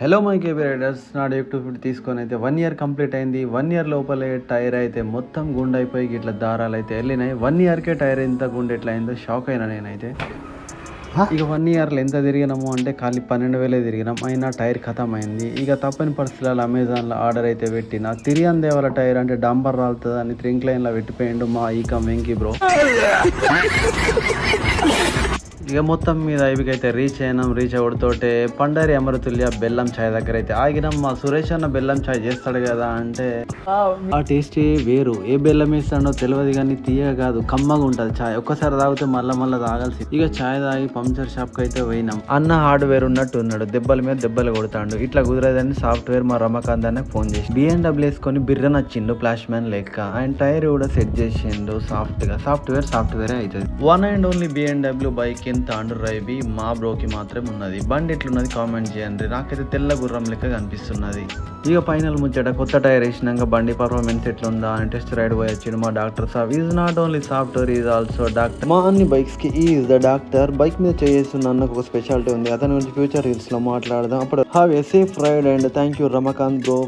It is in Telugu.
హలో మై కేబీ రైడర్స్, నా యూట్యూబ్ తీసుకొని అయితే 1 ఇయర్ కంప్లీట్ అయింది. 1 ఇయర్ లోపలే టైర్ అయితే మొత్తం గుండె అయిపోయి ఇట్లా దారాలు అయితే వెళ్ళినాయి. 1 ఇయర్కే టైర్ ఎంత గుండె ఎట్లా అయిందో షాక్ అయినా నేనైతే. ఇక 1 ఇయర్లో ఎంత తిరిగినాము అంటే ఖాళీ 12,000 తిరిగినాం. అయినా టైర్ ఖతం అయింది. ఇక తప్పని పరిస్థితుల్లో అమెజాన్లో ఆర్డర్ అయితే పెట్టిన. తిరిగిన దేవాల టైర్ అంటే డంబర్ రాలుతుంది అని త్రింక్ లైన్లో పెట్టిపోయిండు మా ఈకం వెంకీ బ్రో. ఇక మొత్తం మీద ఐవికైతే రీచ్ అయినాం. రీచ్ అవడంతోటే పండరి అమృతుల్య బెల్లం ఛాయ్ దగ్గర అయితే ఆగినాం. మా సురేష్ అన్న బెల్లం ఛాయ్ చేస్తాడు కదా అంటే ఆ టేస్ట్ వేరు. ఏ బెల్లం వేస్తాడో తెలియదు కానీ తీయ కాదు, కమ్మగా ఉంటుంది ఛాయ్. ఒక్కసారి తాగితే మళ్ళా తాగాల్సి. ఇక ఛాయ్ తాగి పంచర్ షాప్ కి అయితే పోయినాం. అన్న హార్డ్వేర్ ఉన్నట్టు ఉన్నాడు, దెబ్బల మీద దెబ్బలు కొడతాడు. ఇట్లా కుదరదని సాఫ్ట్వేర్ మా రమకాంత్ అనే ఫోన్ చేసి BMW వేసుకొని బిర్ర నచ్చిండు ఫ్లాష్ మ్యాన్ లెక్క. ఆయన టైర్ కూడా సెట్ చేసిండు సాఫ్ట్ గా. సాఫ్ట్వేర్ అవుతుంది. One and only BMW bike తాండు రైబి మా బ్రోకి మాత్రమే ఉన్నది. బండి ఎట్లున్నది కామెంట్ చేయండి. నాకైతే తెల్ల గుర్రం లెక్క కనిపిస్తున్నది. ఇక ఫైనల్ ముచ్చట కొత్త టైర్ వేసినాక బండి పర్ఫార్మెన్స్ ఎట్లుందా అని టెస్ట్ రైడ్ పోయి వచ్చిండు మా doctor Saab. Is not only software, is also doctor. మా అన్ని బైక్స్ కి ఈజ్ ద డాక్టర్. బైక్ మీద చేస్తున్న అన్నకు ఒక స్పెషాలిటీ ఉంది. అతని గురించి ఫ్యూచర్ రీల్స్ లో మాట్లాడదాం. అప్పుడు have a safe ride and thank you Ramakant bro.